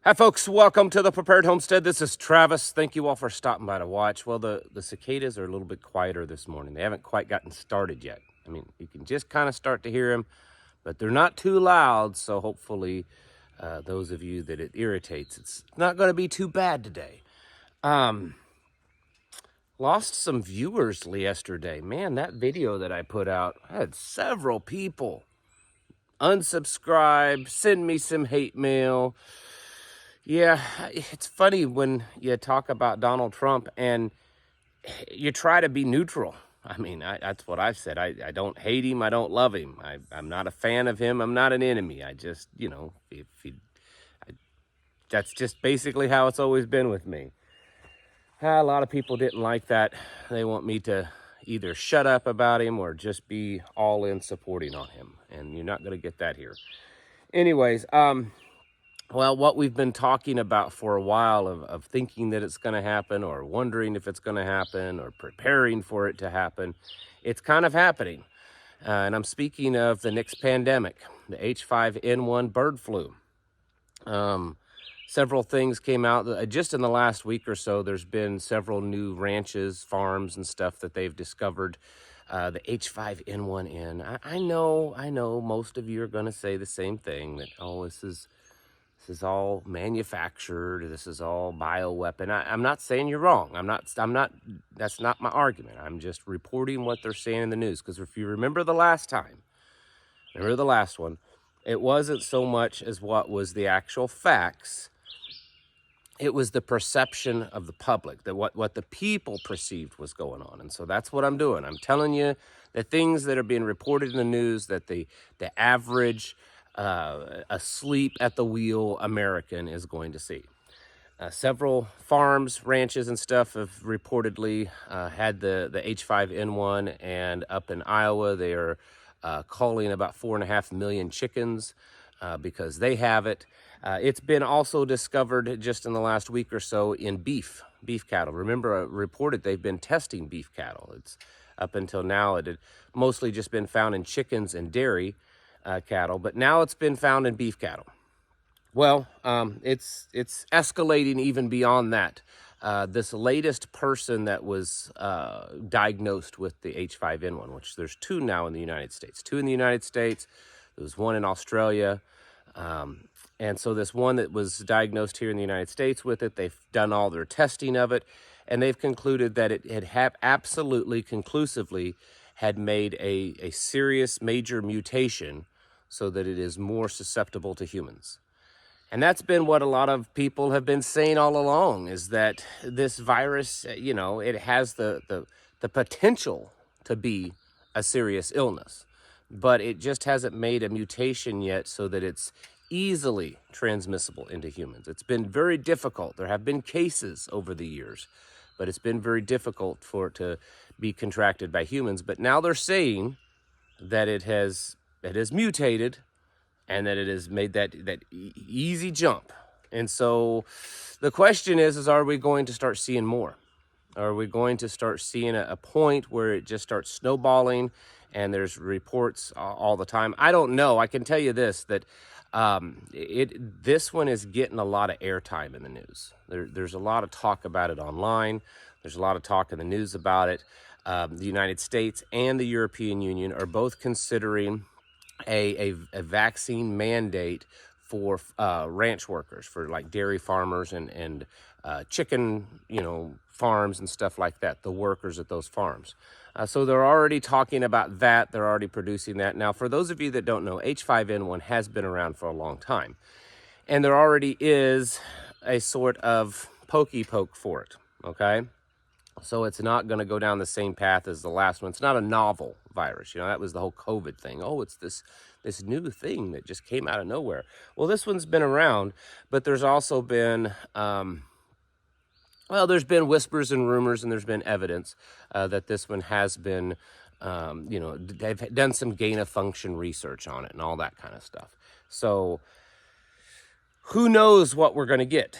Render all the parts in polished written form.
Hi folks, welcome to the Prepared Homestead. This is Travis. Thank you all for stopping by to watch. Well, the cicadas are a little bit quieter this morning. They haven't quite gotten started yet. I mean, you can just kind of start to hear them, but they're not too loud. So hopefully those of you that it irritates, it's not going to be too bad today. Lost some viewers yesterday. Man, that video that I put out, I had several people unsubscribe, send me some hate mail. Yeah, it's funny when you talk about Donald Trump and you try to be neutral. I mean, that's what I've said. I don't hate him. I don't love him. I'm not a fan of him. I'm not an enemy. I just, that's just basically how it's always been with me. A lot of people didn't like that. They want me to either shut up about him or just be all in supporting on him. And you're not going to get that here. Anyways, well, what we've been talking about for a while of thinking that it's going to happen or wondering if it's going to happen or preparing for it to happen, it's kind of happening. And I'm speaking of the next pandemic, the H5N1 bird flu. Several things came out just in the last week or so. There's been several new ranches, farms, and stuff that they've discovered the H5N1 in. I know most of you are going to say the same thing, that, oh, this is all manufactured. This is all bioweapon. I'm not saying you're wrong. That's not my argument. I'm just reporting what they're saying in the news. Because if you remember the last one, it wasn't so much as what was the actual facts. It was the perception of the public, that what the people perceived was going on. And so that's what I'm doing. I'm telling you the things that are being reported in the news that the average asleep at the wheel American is going to see. Several farms, ranches, and stuff have reportedly had the H5N1, and up in Iowa, they are calling about 4.5 million chickens because they have it. It's been also discovered just in the last week or so in beef cattle. Remember, reported they've been testing beef cattle. It's up until now, it had mostly just been found in chickens and dairy cattle, but now it's been found in beef cattle. Well, it's escalating even beyond that. This latest person that was diagnosed with the H5N1, which there's two now in the United States. There's one in Australia. And so this one that was diagnosed here in the United States with it, they've done all their testing of it, and they've concluded that it had absolutely conclusively had made a serious major mutation so that it is more susceptible to humans. And that's been what a lot of people have been saying all along, is that this virus, it has the potential to be a serious illness, but it just hasn't made a mutation yet so that it's easily transmissible into humans. It's been very difficult. There have been cases over the years, but it's been very difficult for it to be contracted by humans. But now they're saying that it has mutated and that it has made that easy jump. And so the question is are we going to start seeing more? Are we going to start seeing a point where it just starts snowballing and there's reports all the time? I don't know. I can tell you this, that this one is getting a lot of airtime in the news. There's a lot of talk about it online. There's a lot of talk in the news about it. The United States and the European Union are both considering a vaccine mandate for ranch workers, for like dairy farmers and chicken, farms and stuff like that, the workers at those farms. So they're already talking about that. They're already producing that. Now, for those of you that don't know, H5N1 has been around for a long time. And there already is a sort of pokey poke for it, okay? So it's not going to go down the same path as the last one. It's not a novel virus. That was the whole COVID thing. Oh, it's this new thing that just came out of nowhere. Well, this one's been around, but there's also been, there's been whispers and rumors, and there's been evidence that this one has been, they've done some gain of function research on it and all that kind of stuff. So who knows what we're going to get?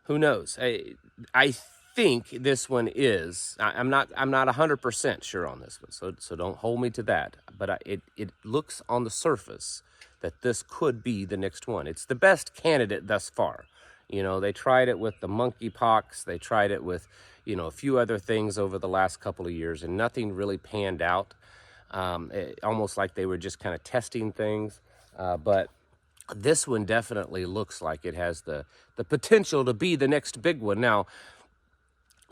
Who knows? I think this one is. I'm not 100% sure on this one, so don't hold me to that. But it looks on the surface that this could be the next one. It's the best candidate thus far. You know, they tried it with the monkeypox. They tried it with, you know, a few other things over the last couple of years, and nothing really panned out. Almost like they were just kind of testing things. But this one definitely looks like it has the potential to be the next big one. Now,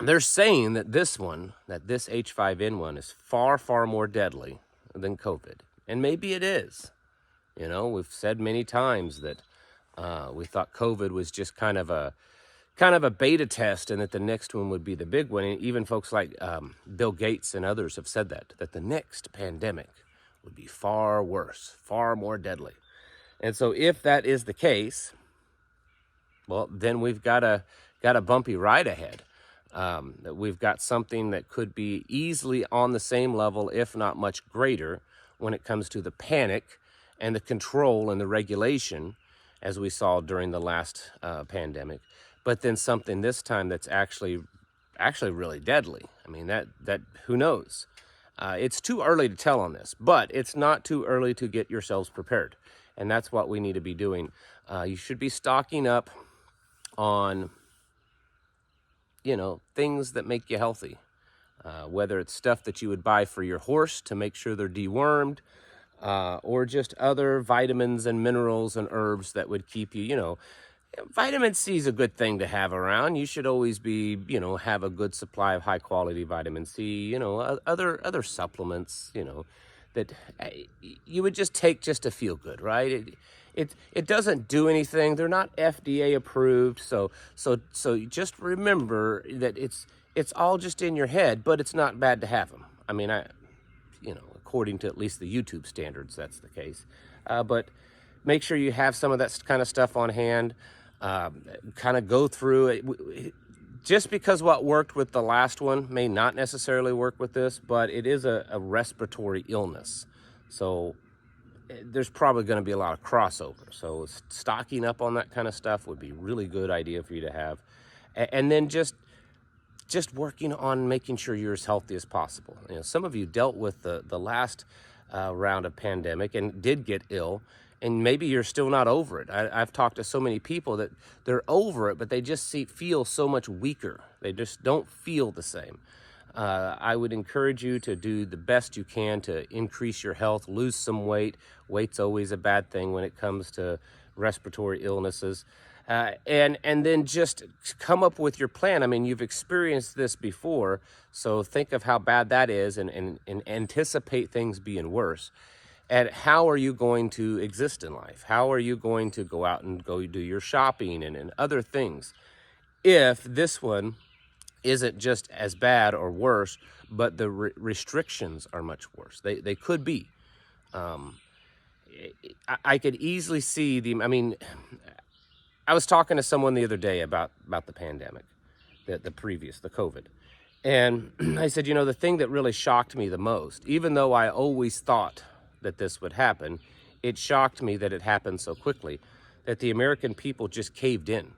they're saying that this H5N1 is far, far more deadly than COVID. And maybe it is. You know, we've said many times that we thought COVID was just kind of a beta test, and that the next one would be the big one. And even folks like Bill Gates and others have said that the next pandemic would be far worse, far more deadly. And so if that is the case, well, then we've got a bumpy ride ahead. That we've got something that could be easily on the same level, if not much greater, when it comes to the panic and the control and the regulation, as we saw during the last pandemic. But then something this time that's actually really deadly. I mean, that who knows? It's too early to tell on this, but it's not too early to get yourselves prepared. And that's what we need to be doing. You should be stocking up on, you know, things that make you healthy. Whether it's stuff that you would buy for your horse to make sure they're dewormed, or just other vitamins and minerals and herbs that would keep you, you know, vitamin C is a good thing to have around. You should always be, you know, have a good supply of high quality vitamin C, you know, other supplements, you know, that you would just take just to feel good, right? It doesn't do anything. They're not FDA approved. So just remember that it's all just in your head, but it's not bad to have them. I mean, you know, according to at least the YouTube standards, that's the case. But make sure you have some of that kind of stuff on hand. Kind of go through it. Just because what worked with the last one may not necessarily work with this, but it is a respiratory illness. So there's probably going to be a lot of crossover. So stocking up on that kind of stuff would be a really good idea for you to have. And then just working on making sure you're as healthy as possible. You know, some of you dealt with the last round of pandemic and did get ill, and maybe you're still not over it. I've talked to so many people that they're over it, but they just feel so much weaker. They just don't feel the same. I would encourage you to do the best you can to increase your health, lose some weight. Weight's always a bad thing when it comes to respiratory illnesses. And then just come up with your plan. I mean, you've experienced this before, so think of how bad that is and anticipate things being worse. And how are you going to exist in life? How are you going to go out and go do your shopping and other things if this one isn't just as bad or worse, but the restrictions are much worse? They could be. I could easily see I mean, I was talking to someone the other day about the pandemic, the COVID. And I said, you know, the thing that really shocked me the most, even though I always thought that this would happen, it shocked me that it happened so quickly, that the American people just caved in.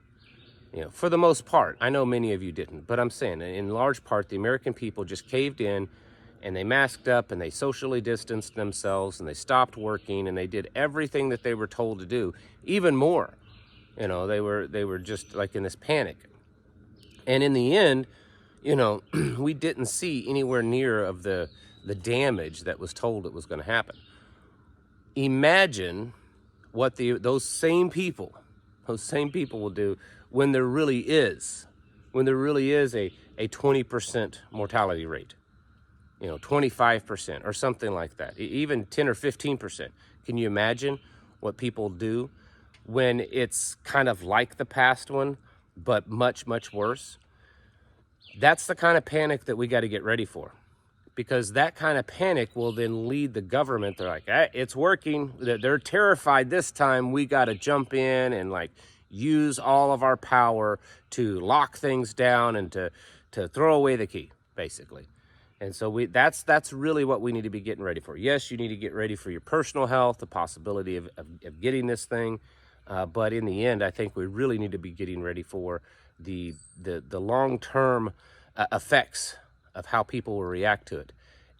You know, for the most part. I know many of you didn't, but I'm saying in large part, the American people just caved in, and they masked up, and they socially distanced themselves, and they stopped working, and they did everything that they were told to do, even more. You know, they were just like in this panic. And in the end, you know, we didn't see anywhere near of the damage that was told it was going to happen. Imagine what those same people will do when there really is a 20% mortality rate, you know, 25% or something like that, even 10 or 15%. Can you imagine what people do when it's kind of like the past one, but much, much worse? That's the kind of panic that we got to get ready for, because that kind of panic will then lead the government. They're like, hey, it's working. They're terrified this time. We got to jump in and like use all of our power to lock things down and to throw away the key, basically. And so that's really what we need to be getting ready for. Yes, you need to get ready for your personal health, the possibility of getting this thing. But in the end, I think we really need to be getting ready for the long-term effects of how people will react to it,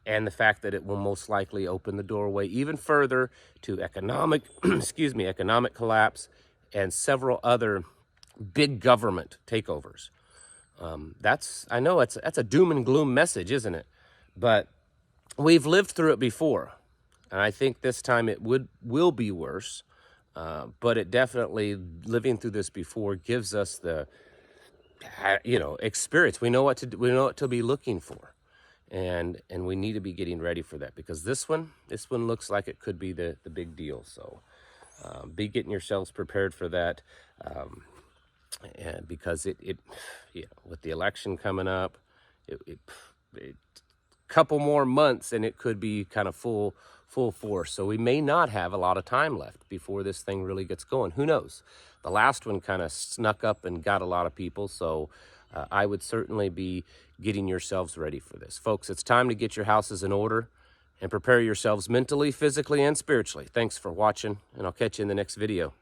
and the fact that it will most likely open the doorway even further to economic collapse and several other big government takeovers. I know that's a doom and gloom message, isn't it? But we've lived through it before, and I think this time it will be worse. But it definitely, living through this before, gives us the experience. We know what to do, we know what to be looking for, and we need to be getting ready for that, because this one looks like it could be the big deal. So be getting yourselves prepared for that. And because it with the election coming up, it couple more months and it could be kind of full force. So we may not have a lot of time left before this thing really gets going. Who knows? The last one kind of snuck up and got a lot of people. So I would certainly be getting yourselves ready for this. Folks, it's time to get your houses in order and prepare yourselves mentally, physically, and spiritually. Thanks for watching, and I'll catch you in the next video.